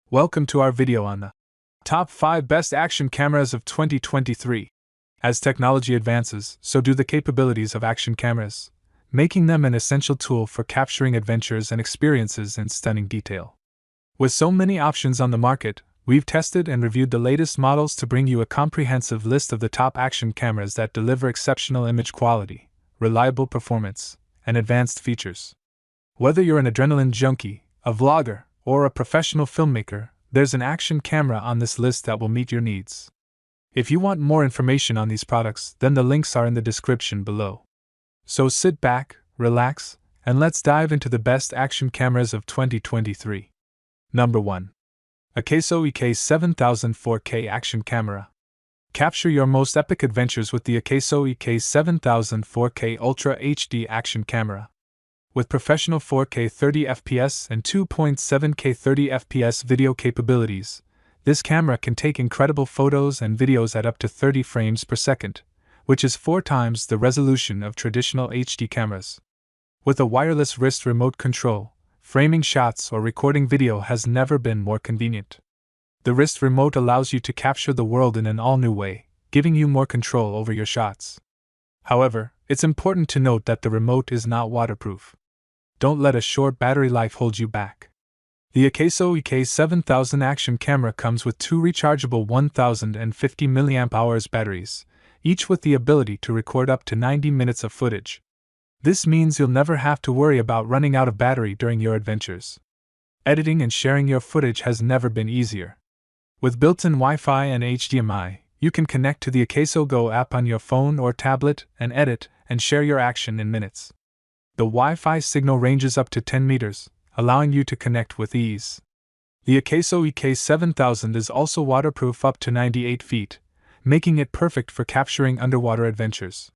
Welcome to our video on the top 5 best action cameras of 2023. As technology advances, so do the capabilities of action cameras, making them an essential tool for capturing adventures and experiences in stunning detail. With so many options on the market, we've tested and reviewed the latest models to bring you a comprehensive list of the top action cameras that deliver exceptional image quality, reliable performance, and advanced features. Whether you're an adrenaline junkie, a vlogger, or a professional filmmaker, there's an action camera on this list that will meet your needs. If you want more information on these products, then the links are in the description below. So sit back, relax, and let's dive into the best action cameras of 2023. Number 1. Akaso EK7000 4K Action Camera. Capture your most epic adventures with the Akaso EK7000 4K Ultra HD Action Camera. With professional 4K 30fps and 2.7K 30fps video capabilities, this camera can take incredible photos and videos at up to 30 frames per second, which is 4 times the resolution of traditional HD cameras. With a wireless wrist remote control, framing shots or recording video has never been more convenient. The wrist remote allows you to capture the world in an all-new way, giving you more control over your shots. However, it's important to note that the remote is not waterproof. Don't let a short battery life hold you back. The Akaso EK7000 action camera comes with 2 rechargeable 1050 mAh batteries, each with the ability to record up to 90 minutes of footage. This means you'll never have to worry about running out of battery during your adventures. Editing and sharing your footage has never been easier. With built-in Wi-Fi and HDMI, you can connect to the Akaso Go app on your phone or tablet and edit and share your action in minutes. The Wi-Fi signal ranges up to 10 meters, allowing you to connect with ease. The Akaso EK7000 is also waterproof up to 98 feet, making it perfect for capturing underwater adventures.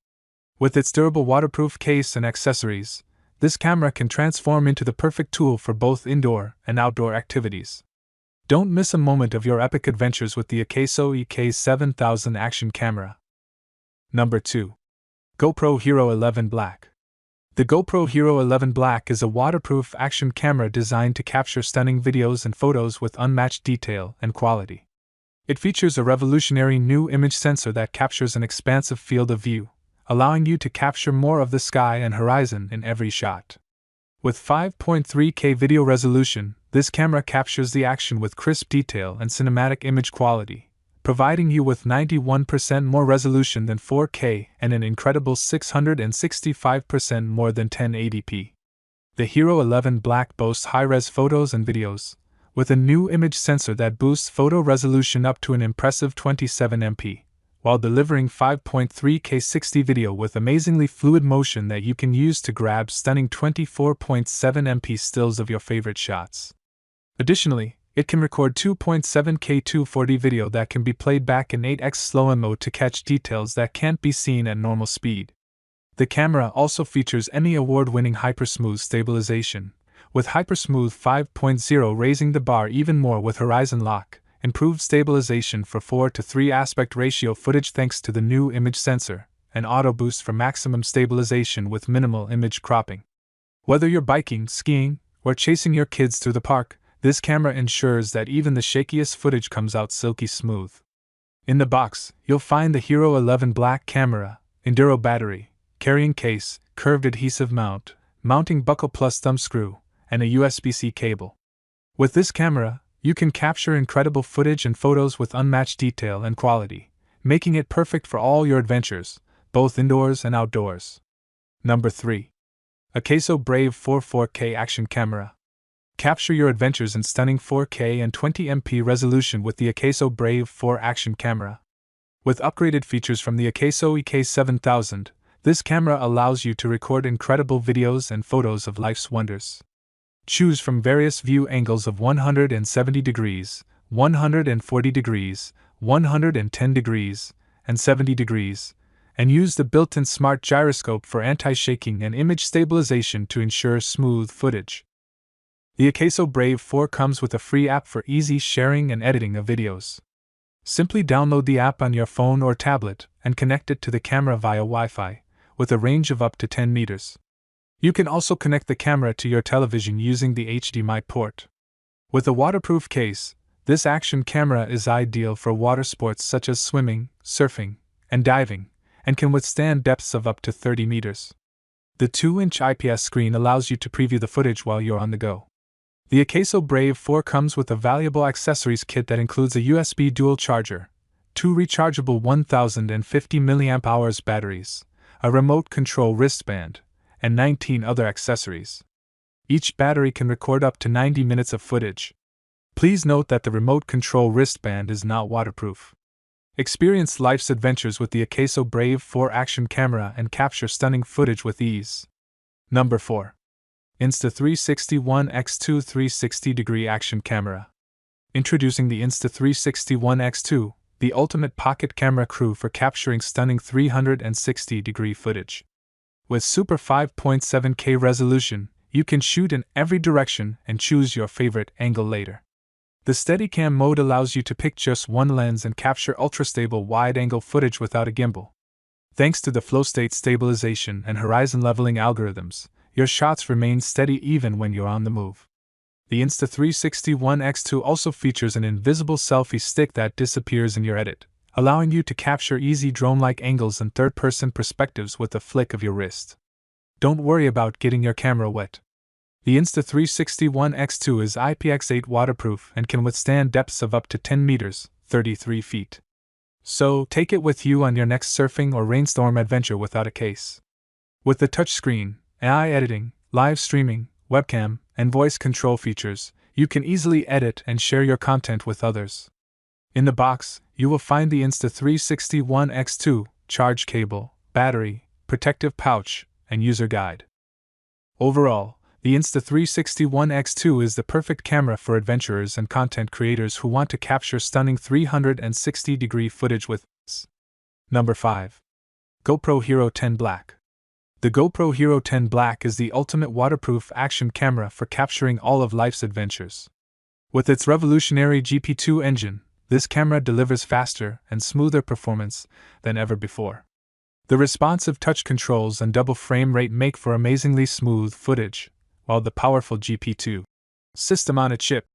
With its durable waterproof case and accessories, this camera can transform into the perfect tool for both indoor and outdoor activities. Don't miss a moment of your epic adventures with the Akaso EK7000 action camera. Number 2. GoPro HERO11 Black. The GoPro HERO11 Black is a waterproof action camera designed to capture stunning videos and photos with unmatched detail and quality. It features a revolutionary new image sensor that captures an expansive field of view, allowing you to capture more of the sky and horizon in every shot. With 5.3K video resolution, this camera captures the action with crisp detail and cinematic image quality, providing you with 91% more resolution than 4K and an incredible 665% more than 1080p. The HERO11 Black boasts high-res photos and videos, with a new image sensor that boosts photo resolution up to an impressive 27MP, while delivering 5.3K 60 video with amazingly fluid motion that you can use to grab stunning 24.7MP stills of your favorite shots. Additionally, it can record 2.7K 240 video that can be played back in 8x slow mode to catch details that can't be seen at normal speed. The camera also features Emmy Award-winning hypersmooth stabilization, with Hypersmooth 5.0 raising the bar even more with horizon lock, improved stabilization for 4:3 aspect ratio footage thanks to the new image sensor, and auto boost for maximum stabilization with minimal image cropping. Whether you're biking, skiing, or chasing your kids through the park, this camera ensures that even the shakiest footage comes out silky smooth. In the box, you'll find the HERO11 Black camera, Enduro battery, carrying case, curved adhesive mount, mounting buckle plus thumb screw, and a USB-C cable. With this camera, you can capture incredible footage and photos with unmatched detail and quality, making it perfect for all your adventures, both indoors and outdoors. Number 3. Akaso Brave 4K Action Camera. Capture your adventures in stunning 4K and 20MP resolution with the Akaso Brave 4 action camera. With upgraded features from the Akaso EK7000, this camera allows you to record incredible videos and photos of life's wonders. Choose from various view angles of 170 degrees, 140 degrees, 110 degrees, and 70 degrees, and use the built-in smart gyroscope for anti-shaking and image stabilization to ensure smooth footage. The Akaso Brave 4 comes with a free app for easy sharing and editing of videos. Simply download the app on your phone or tablet and connect it to the camera via Wi-Fi, with a range of up to 10 meters. You can also connect the camera to your television using the HDMI port. With a waterproof case, This action camera is ideal for water sports such as swimming, surfing, and diving, and can withstand depths of up to 30 meters. The 2-inch IPS screen allows you to preview the footage while you're on the go. The Akaso Brave 4 comes with a valuable accessories kit that includes a USB dual charger, 2 rechargeable 1050 mAh batteries, a remote control wristband, and 19 other accessories. Each battery can record up to 90 minutes of footage. Please note that the remote control wristband is not waterproof. Experience life's adventures with the Akaso Brave 4 action camera and capture stunning footage with ease. Number 4. Insta360 ONE X2 360-degree action camera. Introducing the Insta360 ONE X2, the ultimate pocket camera crew for capturing stunning 360-degree footage. With super 5.7K resolution, you can shoot in every direction and choose your favorite angle later. The Steadicam mode allows you to pick just one lens and capture ultra-stable wide-angle footage without a gimbal. Thanks to the flow state stabilization and horizon leveling algorithms, your shots remain steady even when you're on the move. The Insta360 ONE X2 also features an invisible selfie stick that disappears in your edit, allowing you to capture easy drone-like angles and third-person perspectives with a flick of your wrist. Don't worry about getting your camera wet. The Insta360 ONE X2 is IPX8 waterproof and can withstand depths of up to 10 meters, 33 feet. So, take it with you on your next surfing or rainstorm adventure without a case. With the touchscreen, AI editing, live streaming, webcam, and voice control features, you can easily edit and share your content with others. In the box, you will find the Insta360 ONE X2, charge cable, battery, protective pouch, and user guide. Overall, the Insta360 ONE X2 is the perfect camera for adventurers and content creators who want to capture stunning 360-degree footage with ease. Number 5. GoPro HERO10 Black. The GoPro HERO10 Black is the ultimate waterproof action camera for capturing all of life's adventures. With its revolutionary GP2 engine, this camera delivers faster and smoother performance than ever before. The responsive touch controls and double frame rate make for amazingly smooth footage, while the powerful GP2 system on a chip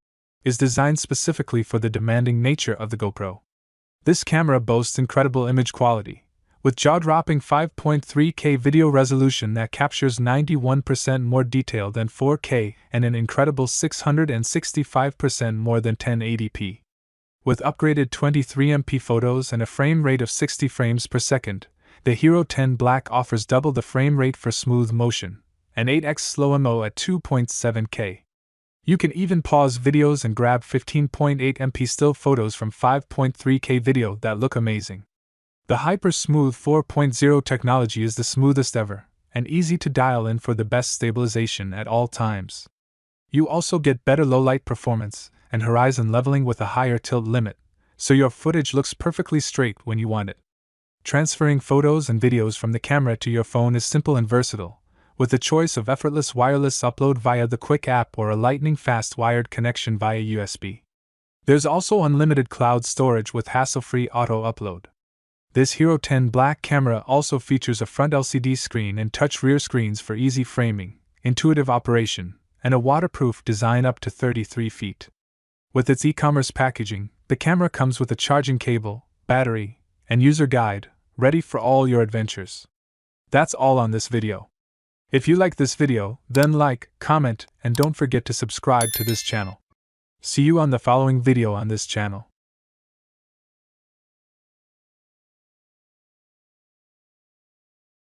is designed specifically for the demanding nature of the GoPro. This camera boasts incredible image quality, with jaw-dropping 5.3K video resolution that captures 91% more detail than 4K and an incredible 665% more than 1080p. With upgraded 23MP photos and a frame rate of 60 frames per second, the HERO10 Black offers double the frame rate for smooth motion, and 8x slow-mo at 2.7K. You can even pause videos and grab 15.8MP still photos from 5.3K video that look amazing. The Hyper-Smooth 4.0 technology is the smoothest ever, and easy to dial in for the best stabilization at all times. You also get better low-light performance and horizon leveling with a higher tilt limit, so your footage looks perfectly straight when you want it. Transferring photos and videos from the camera to your phone is simple and versatile, with the choice of effortless wireless upload via the Quick app or a lightning-fast wired connection via USB. There's also unlimited cloud storage with hassle-free auto-upload. This HERO10 Black camera also features a front LCD screen and touch rear screens for easy framing, intuitive operation, and a waterproof design up to 33 feet. With its e-commerce packaging, the camera comes with a charging cable, battery, and user guide, ready for all your adventures. That's all on this video. If you like this video, then like, comment, and don't forget to subscribe to this channel. See you on the following video on this channel.